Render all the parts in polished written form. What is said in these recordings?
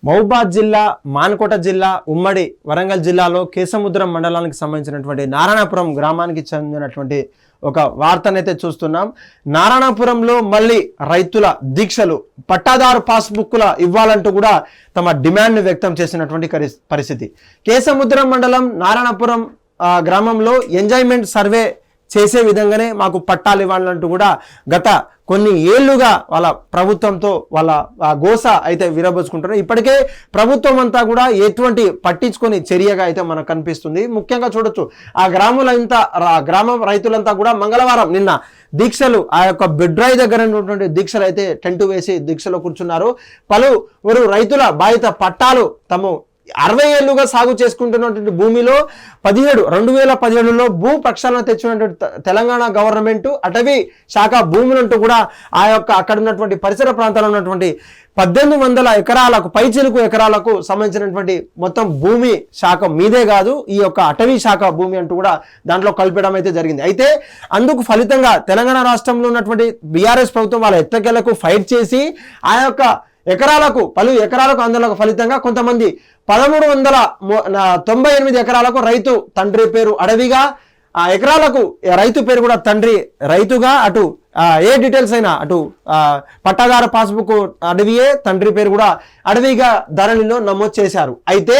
మహబూబాద్ జిల్లా, మానకోట జిల్లా, ఉమ్మడి వరంగల్ జిల్లాలో కేసముద్రం మండలానికి సంబంధించినటువంటి నారాయణపురం గ్రామానికి చెందినటువంటి ఒక వార్తనైతే చూస్తున్నాం. నారాయణపురంలో మళ్ళీ రైతుల దీక్షలు, పట్టాదారు పాస్బుక్ల ఇవ్వాలంటూ కూడా తమ డిమాండ్ను వ్యక్తం చేసినటువంటి పరిస్థితి. కేసముద్రం మండలం నారాయణపురం గ్రామంలో ఎంజాయ్మెంట్ సర్వే చేసే విధంగానే మాకు పట్టాలు ఇవ్వాలంటూ కూడా గత కొన్ని ఏళ్లుగా వాళ్ళ ప్రభుత్వంతో వాళ్ళ గోస అయితే విరబోసుకుంటారు. ఇప్పటికే ప్రభుత్వం అంతా కూడా ఎటువంటి పట్టించుకొని చర్యగా అయితే మనకు కనిపిస్తుంది. ముఖ్యంగా చూడొచ్చు, ఆ గ్రామ రైతులంతా కూడా మంగళవారం నిన్న దీక్షలు, ఆ యొక్క బెడ్రాయి దగ్గర ఉన్నటువంటి దీక్షలు అయితే టెంట్ వేసి దీక్షలో కూర్చున్నారు. పలువురు రైతుల బాధిత పట్టాలు తమ 60 ఏళ్లుగా సాగు చేసుకుంటున్నటువంటి భూమిలో 2017లో భూ ప్రక్షాళన తెచ్చినటువంటి తెలంగాణ గవర్నమెంట్ అటవీ శాఖ భూములంటూ కూడా ఆ యొక్క అక్కడ ఉన్నటువంటి పరిసర ప్రాంతాల్లో ఉన్నటువంటి 1800 ఎకరాలకు పైచిలుకు ఎకరాలకు సంబంధించినటువంటి మొత్తం భూమి శాఖ మీదే కాదు, ఈ యొక్క అటవీ శాఖ భూమి అంటూ కూడా దాంట్లో కలిపడం అయితే జరిగింది. అయితే అందుకు ఫలితంగా తెలంగాణ రాష్ట్రంలో ఉన్నటువంటి బీఆర్ఎస్ ప్రభుత్వం వాళ్ళ ఎట్టకేలకు ఫైట్ చేసి ఆ యొక్క పలు ఎకరాలకు అందులో ఫలితంగా కొంతమంది 1398 ఎకరాలకు రైతు తండ్రి పేరు అడవిగా, ఆ ఎకరాలకు రైతు పేరు కూడా తండ్రి రైతుగా, అటు ఏ డీటెయిల్స్ అయినా అటు పట్టాదార పాస్బుక్ అడవియే, తండ్రి పేరు కూడా అడవిగా ధరణిలో నమోదు చేశారు. అయితే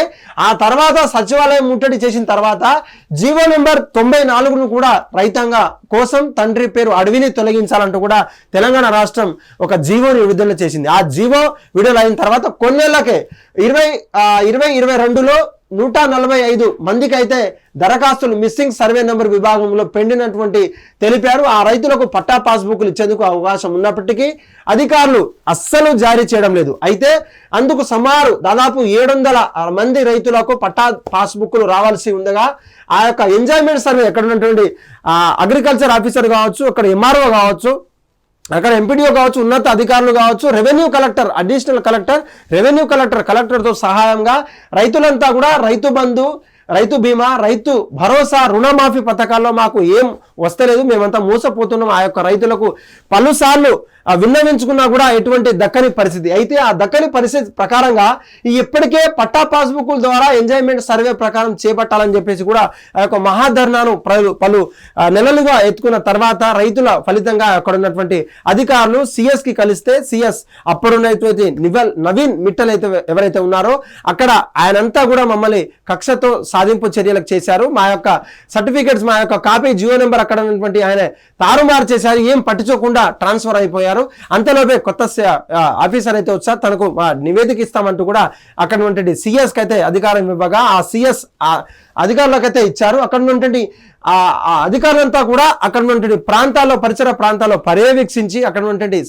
ఆ తర్వాత సచివాలయం ముట్టడి చేసిన తర్వాత జీవో నెంబర్ 94ను కూడా రైతాంగ కోసం తండ్రి పేరు అడవిని తొలగించాలంటూ కూడా తెలంగాణ రాష్ట్రం ఒక జీవోని విడుదల చేసింది. ఆ జీవో విడుదల అయిన తర్వాత కొన్నేళ్లకే 2022లో 145 మందికి అయితే దరఖాస్తులు మిస్సింగ్ సర్వే నెంబర్ విభాగంలో పెండినటువంటి తెలిపారు. ఆ రైతులకు పట్టా పాస్బుక్లు ఇచ్చేందుకు అవకాశం ఉన్నప్పటికీ అధికారులు అస్సలు జారీ చేయడం లేదు. అయితే అందుకు దాదాపు 700 మంది రైతులకు పట్టా పాస్బుక్లు రావాల్సి ఉండగా ఆ యొక్క ఎంజాయ్మెంట్ సర్వే ఎక్కడ ఉన్నటువంటి అగ్రికల్చర్ ఆఫీసర్ కావచ్చు, అక్కడ ఎంఆర్ఓ కావచ్చు, అక్కడ ఎంపీడీఓ కావచ్చు, ఉన్నత అధికారులు కావచ్చు, revenue collector, additional collector, revenue కలెక్టర్తో సహాయంగా రైతులంతా కూడా రైతు బంధు, రైతు బీమా, రైతు భరోసా, రుణమాఫీ పథకాల్లో మాకు ఏం వస్తలేదు, మేమంతా మోసపోతున్నాం, ఆ యొక్క రైతులకు పలుసార్లు విన్నవించుకున్నా కూడా ఎటువంటి దక్కని పరిస్థితి. అయితే ఆ దక్కని పరిస్థితి ప్రకారంగా ఇప్పటికే పట్టా పాస్బుక్ల ద్వారా ఎంజాయ్మెంట్ సర్వే ప్రకారం చేపట్టాలని చెప్పేసి కూడా ఆ యొక్క మహాధర్నాను పలు నెలలుగా ఎత్తుకున్న తర్వాత రైతుల ఫలితంగా అక్కడ ఉన్నటువంటి అధికారులు సిఎస్కి కలిస్తే సిఎస్ అప్పుడున్నటువంటి నవీన్ మిట్టల్ అయితే ఎవరైతే ఉన్నారో అక్కడ ఆయనంతా కూడా మమ్మల్ని కక్షతో సాధింపు చర్యలకు చేశారు, మా యొక్క సర్టిఫికెట్స్, మా యొక్క కాపీ, జియో నెంబర్ అక్కడ ఉన్నటువంటి ఆయన తారుమారు చేశారు, ఏం పట్టించుకోకుండా ట్రాన్స్ఫర్ అయిపోయారు. అంతలోపే కొత్త ఆఫీసర్ అయితే వచ్చారు, తనకు నివేదిక ఇస్తామంటూ కూడా అక్కడ ఉన్నటువంటి సిఎస్కి అయితే అధికారం ఇవ్వగా ఆ సిఎస్ అధికారులకైతే ఇచ్చారు. అక్కడ ఉన్నటువంటి ఆ అధికారులంతా కూడా అక్కడ ఉన్నటువంటి పరిసర ప్రాంతాల్లో పర్యవేక్షించి అక్కడ ఉన్నటువంటి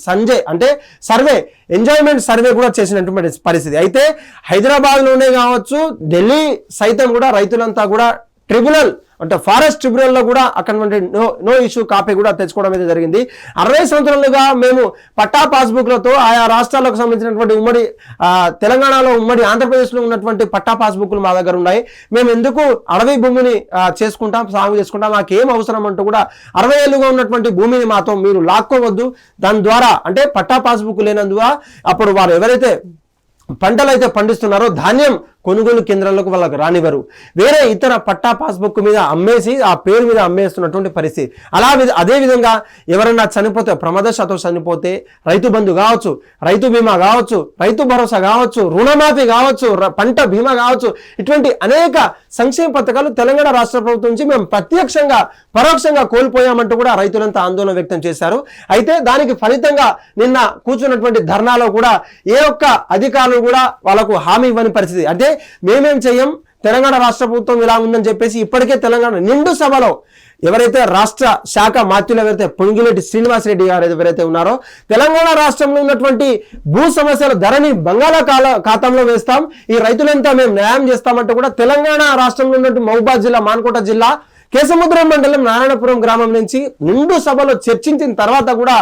సర్వే, ఎంజాయ్మెంట్ సర్వే కూడా చేసినటువంటి పరిస్థితి. అయితే హైదరాబాద్లోనే కావచ్చు, ఢిల్లీ సైతం కూడా రైతులంతా కూడా ట్రిబ్యునల్ అంటే ఫారెస్ట్ ట్రిబ్యునల్లో కూడా అక్కడ నో ఇష్యూ కాపీ కూడా తెచ్చుకోవడం అయితే జరిగింది. 60 సంవత్సరాలుగా మేము పట్టా పాస్బుక్లతో ఆయా రాష్ట్రాలకు సంబంధించినటువంటి ఉమ్మడి తెలంగాణలో, ఉమ్మడి ఆంధ్రప్రదేశ్లో ఉన్నటువంటి పట్టా పాస్బుక్లు మా దగ్గర ఉన్నాయి, మేము ఎందుకు అడవి భూమిని సాగు చేసుకుంటాం, మాకేం అవసరం అంటూ కూడా 60 ఏళ్ళుగా ఉన్నటువంటి భూమిని మాతో మీరు లాక్కోవద్దు, దాని ద్వారా అంటే పట్టా పాస్బుక్ లేనందువల్ల అప్పుడు వారు ఎవరైతే పంటలు అయితే పండిస్తున్నారో ధాన్యం కొనుగోలు కేంద్రాలకు వాళ్ళకు రానివ్వరు, వేరే ఇతర పట్టా పాస్బుక్ మీద అమ్మేసి ఆ పేరు మీద అమ్మేస్తున్నటువంటి పరిస్థితి. అదేవిధంగా ఎవరైనా చనిపోతే, ప్రమాదశాతో చనిపోతే రైతు బంధు కావచ్చు, రైతు బీమా కావచ్చు, రైతు భరోసా కావచ్చు, రుణమాఫీ కావచ్చు, పంట బీమా కావచ్చు, ఇటువంటి అనేక సంక్షేమ పథకాలు తెలంగాణ రాష్ట్ర ప్రభుత్వం నుంచి మేము ప్రత్యక్షంగా పరోక్షంగా కోల్పోయామంటూ కూడా రైతులంతా ఆందోళన వ్యక్తం చేశారు. అయితే దానికి ఫలితంగా నిన్న కూర్చున్నటువంటి ధర్నాలో కూడా ఏ ఒక్క అధికారులు కూడా వాళ్ళకు హామీ ఇవ్వని పరిస్థితి. అంటే మేమేం చెయ్యం, తెలంగాణ రాష్ట్ర ప్రభుత్వం ఇలా ఉందని చెప్పేసి ఇప్పటికే తెలంగాణ నిండు సభలో ఎవరైతే రాష్ట్ర శాఖ మాత్యులు ఎవరైతే పొంగిరెడ్డి శ్రీనివాసరెడ్డి గారు ఎవరైతే ఉన్నారో తెలంగాణ రాష్ట్రంలో ఉన్నటువంటి భూ సమస్యల ధరని బంగాళాఖాతంలో వేస్తాం, ఈ రైతులంతా మేము న్యాయం చేస్తామంటే కూడా తెలంగాణ రాష్ట్రంలో ఉన్నటువంటి మహబూబాద్ జిల్లా, మానకోట జిల్లా, కేసముద్రం మండలం నారాయణపురం గ్రామం నుంచి నిండు సభలో చర్చించిన తర్వాత కూడా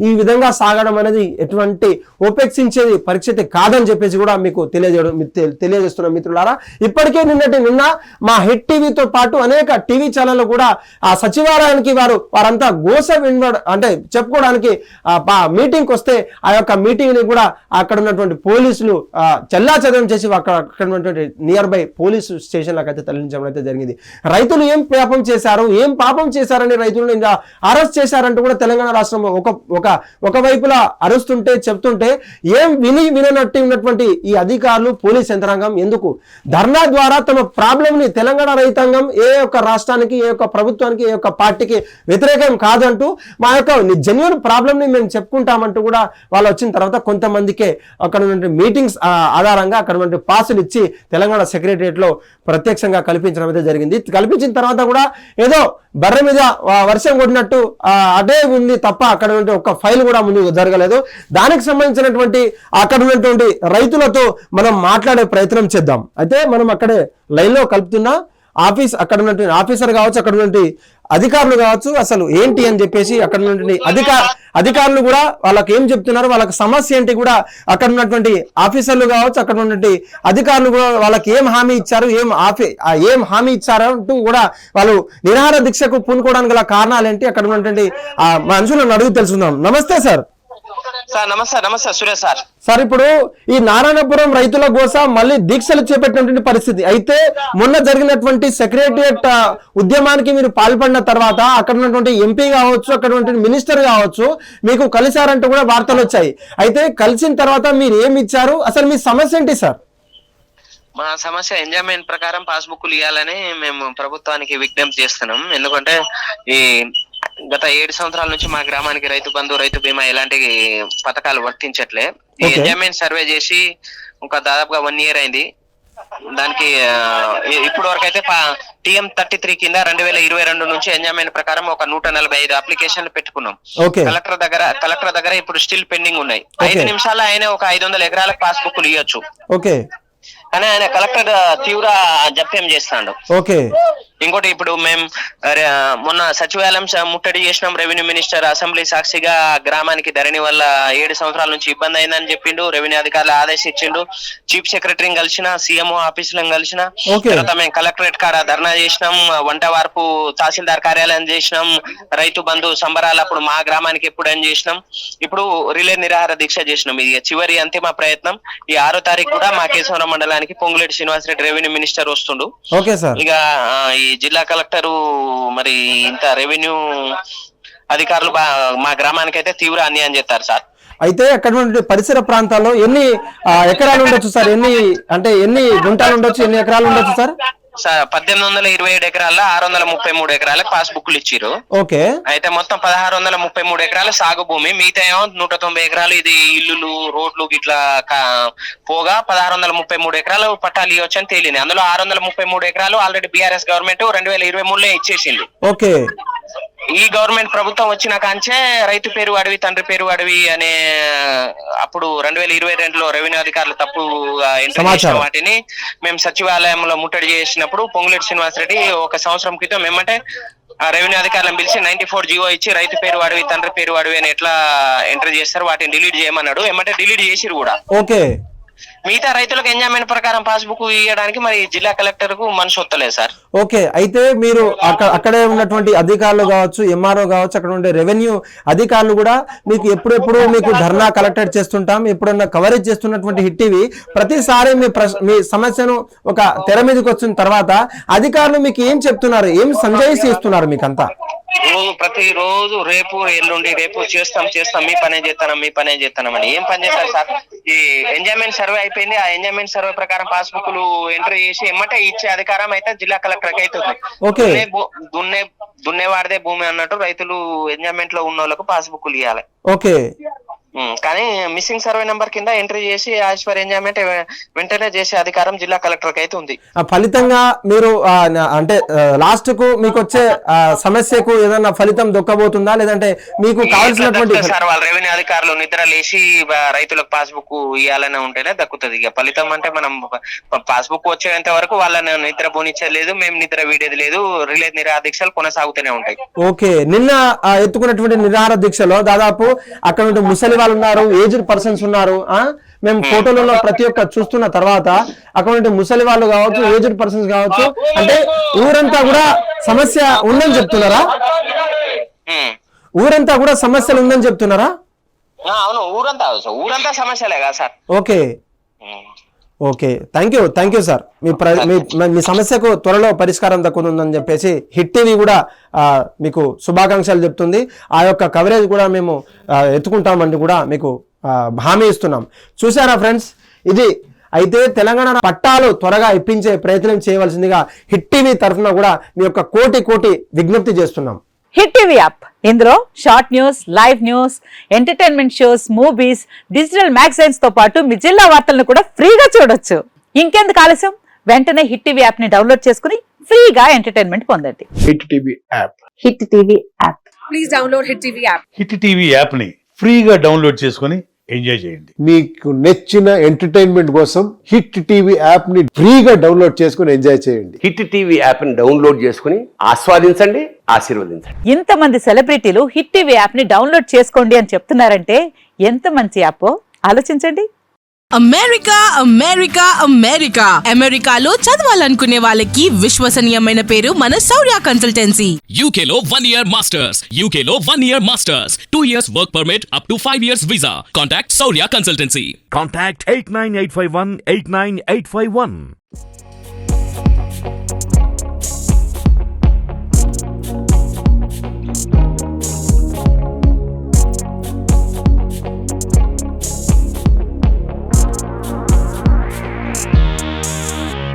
ఈ విధంగా సాగడం అనేది ఎటువంటి ఉపేక్షించేది పరిస్థితి కాదని చెప్పేసి కూడా మీకు తెలియజేస్తున్న మిత్రులారా. ఇప్పటికే నిన్న మా హిట్ టీవీతో పాటు అనేక టీవీ ఛానళ్ళు కూడా ఆ సచివాలయానికి వారంతా అంటే చెప్పుకోవడానికి మీటింగ్కి వస్తే ఆ యొక్క మీటింగ్ ని కూడా అక్కడ ఉన్నటువంటి పోలీసులు చెల్లాచెదరం చేసి అక్కడ ఉన్నటువంటి నియర్ బై పోలీసు స్టేషన్లకు అయితే తరలించడం అయితే జరిగింది. రైతులు ఏం పాపం చేశారని రైతులను ఇంకా అరెస్ట్ చేశారంటూ కూడా తెలంగాణ రాష్ట్రం ఒకవైపులా అరుస్తుంటే చెప్తుంటే ఏం విననట్టు ఉన్నటువంటి ఈ అధికారులు పోలీస్ యంత్రాంగం ఎందుకు ధర్నా ద్వారా తమ ప్రాబ్లం ని తెలంగాణ రైతాంగం ఏ ఒక్క రాష్ట్రానికి ఏ ఒక్క ప్రభుత్వానికి ఏ ఒక్క పార్టీకి వ్యతిరేకం కాదంటూ మా యొక్క జెన్యూన్ ప్రాబ్లం ని మేము చెప్పుకుంటామంటూ కూడా వాళ్ళు వచ్చిన తర్వాత కొంతమందికే అక్కడ ఉన్న మీటింగ్స్ ఆధారంగా అక్కడ ఉన్న పాసులు ఇచ్చి తెలంగాణ సెక్రటరియట్ లో ప్రత్యక్షంగా కల్పించడం అయితే జరిగింది. కల్పించిన తర్వాత కూడా ఏదో బర్రె మీద వర్షం కొట్టినట్టు అదే ఉంది తప్ప అక్కడ ఉన్నటువంటి ఒక ఫైల్ కూడా ముందు జరగలేదు. దానికి సంబంధించినటువంటి అక్కడ ఉన్నటువంటి రైతులతో మనం మాట్లాడే ప్రయత్నం చేద్దాం. అయితే మనం అక్కడే లైన్ లో కలుపుతున్నా అక్కడ ఉన్నటువంటి ఆఫీసర్ కావచ్చు, అక్కడ ఉన్నటువంటి అధికారులు కావచ్చు, అసలు ఏంటి అని చెప్పేసి అక్కడ ఉన్నటువంటి అధికారులు కూడా వాళ్ళకి ఏం చెప్తున్నారు, వాళ్ళకి సమస్య ఏంటి కూడా అక్కడ ఉన్నటువంటి ఆఫీసర్లు కావచ్చు, అక్కడ ఉన్నటువంటి అధికారులు కూడా వాళ్ళకి ఏం హామీ ఇచ్చారు, ఏం హామీ ఇచ్చారంటూ కూడా వాళ్ళు నిరాహార దీక్షకు పూనుకోవడానికి గల కారణాలు ఏంటి, అక్కడ ఉన్నటువంటి మనుషులను అడుగు తెలుసుకుందాం. నమస్తే సార్. నమస్తే సురేష్ సార్. సార్, ఇప్పుడు ఈ నారాయణపురం రైతుల కోసం మళ్ళీ దీక్షలు చేపట్టినటువంటి పరిస్థితి అయితే మొన్న జరిగినటువంటి సెక్రటరియట్ ఉద్యమానికి మీరు పాల్పడిన తర్వాత అక్కడ ఉన్నటువంటి ఎంపీ కావచ్చు, అక్కడ ఉన్నటువంటి మినిస్టర్ కావచ్చు మీకు కలిశారంటూ కూడా వార్తలు వచ్చాయి. అయితే కలిసిన తర్వాత మీరు ఏమి ఇచ్చారు, అసలు మీ సమస్య ఏంటి సార్? మా సమస్య ఎంజాయ్మెంట్ ప్రకారం పాస్బుక్లు ఇవ్వాలని మేము ప్రభుత్వానికి విజ్ఞప్తి చేస్తున్నాం. ఎందుకంటే ఈ గత 7 సంవత్సరాల నుంచి మా గ్రామానికి రైతు బంధు, రైతు బీమా ఇలాంటి పథకాలు వర్తించట్లే. ఈ ఎంజాయ్మెంట్ సర్వే చేసి దాదాపుగా 1 year అయింది. దానికి ఇప్పుడు వరకు అయితే TM 33 కింద 2022 నుంచి ఎంజాయ్మెంట్ ప్రకారం ఒక 145 అప్లికేషన్లు పెట్టుకున్నాం. కలెక్టర్ దగ్గర ఇప్పుడు స్టిల్ పెండింగ్ ఉన్నాయి. 5 నిమిషాల్లో ఆయన ఒక 500 ఎకరాలకు పాస్బుక్లు ఇవ్వచ్చు. కానీ ఆయన కలెక్టర్ తీవ్ర జప్యం చేస్తాడు. ఇంకోటి, ఇప్పుడు మేము మొన్న సచివాలయం ముట్టడి చేసినాం. రెవెన్యూ మినిస్టర్ అసెంబ్లీ సాక్షిగా గ్రామానికి ధరణి వల్ల 7 సంవత్సరాల నుంచి ఇబ్బంది అయిందని చెప్పిండు. రెవెన్యూ అధికారులు ఆదేశించిండు. చీఫ్ సెక్రటరీని కలిసిన, CMO ఆఫీసులను కలిసిన తర్వాత మేము కలెక్టరేట్ కాడ ధర్నా చేసినాం. వంట వార్పు తహసీల్దార్ కార్యాలయం చేసినాం. రైతు బంధు సంబరాలు అప్పుడు మా గ్రామానికి ఎప్పుడు అని చేసినాం. ఇప్పుడు రిలే నిరాహార దీక్ష చేసినాం. ఇది చివరి అంతిమ ప్రయత్నం. ఈ 6వ తారీఖు కూడా మా కేశవరం మండలానికి పొంగులేటి శ్రీనివాసరెడ్డి రెవెన్యూ మినిస్టర్ వస్తుండు. ఇక ఈ జిల్లా కలెక్టరు మరి ఇంత రెవెన్యూ అధికారులు మా గ్రామానికి అయితే తీవ్ర అన్యాయం చేస్తారు సార్. అయితే అక్కడ పరిసర ప్రాంతాల్లో ఎన్ని ఎకరాలు ఉండొచ్చు సార్? ఎన్ని గుంటలు ఉండొచ్చు, ఎన్ని ఎకరాలు ఉండొచ్చు సార్? 1827 ఎకరాల్లో 633 ఎకరాలకు పాస్బుక్లు ఇచ్చిరు. అయితే మొత్తం 1633 ఎకరాల సాగు భూమి, మిగతా 190 ఎకరాలు ఇది ఇల్లులు, రోడ్లు గిట్లా పోగా 1633 ఎకరాలు పట్టాలు ఇవ్వచ్చు అని తేలింది. అందులో 633 ఎకరాలు ఆల్రెడీ BRS గవర్నమెంట్ 2023లో ఇచ్చేసింది. ఈ గవర్నమెంట్ ప్రభుత్వం వచ్చిన కాంచే రైతు పేరు అడవి, తండ్రి పేరు అడవి అనే అప్పుడు 2022లో రెవెన్యూ అధికారులు తప్పు ఎంట్రీ చేసిన వాటిని మేము సచివాలయంలో ముట్టడి చేసినప్పుడు పొంగులేటి శ్రీనివాసరెడ్డి 1 సంవత్సరం క్రితం ఏమంటే రెవెన్యూ అధికారులను పిలిచి 94 జీవో ఇచ్చి రైతు పేరు అడవి, తండ్రి పేరు అడవి అని ఎట్లా ఎంట్రీ చేస్తారు వాటిని డిలీట్ చేయమన్నాడు. ఏమంటే డిలీట్ చేసిరు కూడా. మిగతా రైతులకు ఎంజాయ్మెంట్ ప్రకారం పాస్బుక్ ఇవ్వడానికి మరి జిల్లా కలెక్టర్ కు మనసు వస్తలేదు సార్. అయితే మీరు అక్కడే ఉన్నటువంటి అధికారులు కావచ్చు, MRO కావచ్చు, అక్కడ ఉండే రెవెన్యూ అధికారులు కూడా మీకు ఎప్పుడెప్పుడు మీకు ధర్నా కలెక్టర్ చేస్తుంటాం, ఎప్పుడన్నా కవరేజ్ చేస్తున్నటువంటి హిట్ టీవీ ప్రతిసారి మీ సమస్యను ఒక తెర మీదకి వచ్చిన తర్వాత అధికారులు మీకు ఏం చెప్తున్నారు, ఏం సంజాయిషి ఇస్తున్నారు మీకంతా? ప్రతిరోజు రేపు ఎల్లుండి రేపు చేస్తాం మీ పనే చేస్తామని ఏం పని చేస్తారు సార్? ఈ ఎంజాయ్మెంట్ సర్వే అయిపోయింది. ఆ ఎంజాయ్మెంట్ సర్వే ప్రకారం పాస్బుక్లు ఎంట్రీ చేసి ఎమ్మటే ఇచ్చే అధికారం అయితే జిల్లా కలెక్టర్ కి అవుతుంది. దున్నేవాడిదే భూమి అన్నట్టు రైతులు ఎంజాయ్మెంట్ లో ఉన్న వాళ్ళకు పాస్బుక్లు ఇవ్వాలి. కానీ మిస్సింగ్ సర్వే నెంబర్ కింద ఎంట్రీ చేసి యాజ్ పర్ ఎంజాయ్మెంట్ వెంటనే చేసే అధికారం జిల్లా కలెక్టర్ కి అయితే ఉంది. ఫలితంగా మీరు అంటే లాస్ట్ కు మీకు వచ్చే సమస్యకు ఏదైనా ఫలితం దొక్కబోతుందా, లేదంటే మీకు కావాల్సినటువంటి సార్ వాళ్ళ రెవెన్యూ అధికారులు నిద్ర లేచి రైతులకు పాస్బుక్ ఇవ్వాలని ఉంటేనే దక్కుతుంది. ఇక ఫలితం అంటే మనం పాస్బుక్ వచ్చేంత వరకు వాళ్ళని నిద్ర పోనిచ్చలేదు, మేము నిద్ర వీడేది లేదు, రిలే నిరాహార దీక్షలు కొనసాగుతూనే ఉంటాయి. ఓకే, నిన్న ఎత్తుకున్నటువంటి నిరాహార దీక్షలో దాదాపు అక్కడ నుండి ముసలి వాళ్ళు ఉన్నారు, ఏజ్డ్ పర్సన్స్ ఉన్నారు. మేము ఫోటోలలో ప్రతి ఒక్క చూస్తున్న తర్వాత అక్కడ నుండి ముసలి వాళ్ళు కావచ్చు, ఏజ్డ్ పర్సన్స్ కావచ్చు, అంటే ఊరంతా కూడా సమస్య ఉందని చెప్తున్నారా? ఊరంతా కూడా సమస్యలు ఉందని చెప్తున్నారా? అవును, ఊరంతా సమస్యలే కదా sir. Okay okay, thank you sir. మీ సమస్యకు త్వరలో పరిష్కారం దక్కుతుందని చెప్పేసి హిట్ టీవీ కూడా మీకు శుభాకాంక్షలు చెప్తుంది. ఆ యొక్క కవరేజ్ కూడా మేము ఎత్తుకుంటామని కూడా మీకు హామీ ఇస్తున్నాం. చూసారా ఫ్రెండ్స్, ఇది అయితే తెలంగాణ పట్టాలు త్వరగా ఇప్పించే ప్రయత్నం చేయవలసిందిగా హిట్ టీవీ తరఫున కూడా మీ యొక్క కోటి విజ్ఞప్తి చేస్తున్నాం. హిట్ టీవీ యాప్, ఇందులో short news, live news, entertainment shows, movies, digital magazines తో పాటు మీ జిల్లా వార్తలను కూడా ఫ్రీగా చూడొచ్చు. ఇంకెందుకు ఆలస్యం, వెంటనే హిట్ టీవీ యాప్ ని డౌన్లోడ్ చేసుకుని ఫ్రీగా ఎంటర్టైన్మెంట్ పొందండి. Hit TV app. Hit TV app. Please download hit TV app. Hit TV app ని ఫ్రీగా డౌన్లోడ్ చేసుకుని ఎంజాయ్ చేయండి. మీకు నచ్చిన ఎంటర్టైన్మెంట్ కోసం హిట్ టీవీ యాప్ ని ఫ్రీగా డౌన్లోడ్ చేసుకుని ఎంజాయ్ చేయండి. హిట్ టీవీ యాప్ ని డౌన్లోడ్ చేసుకుని ఆస్వాదించండి, ఆశీర్వదించండి. ఇంతమంది సెలబ్రిటీలు హిట్ టీవీ యాప్ ని డౌన్లోడ్ చేసుకోండి అని చెప్తున్నారంటే ఎంత మంచి యాప్ ఆలోచించండి. అమెరికాలో చదవాలనుకునే వాళ్ళకి విశ్వసనీయమైన పేరు మన శౌర్య కన్సల్టెన్సీ. UK లో 1 year masters. UK లో 1 year masters. 2 years work permit up to 5 years visa. Contact Saurya Consultancy. Contact 89851 89851.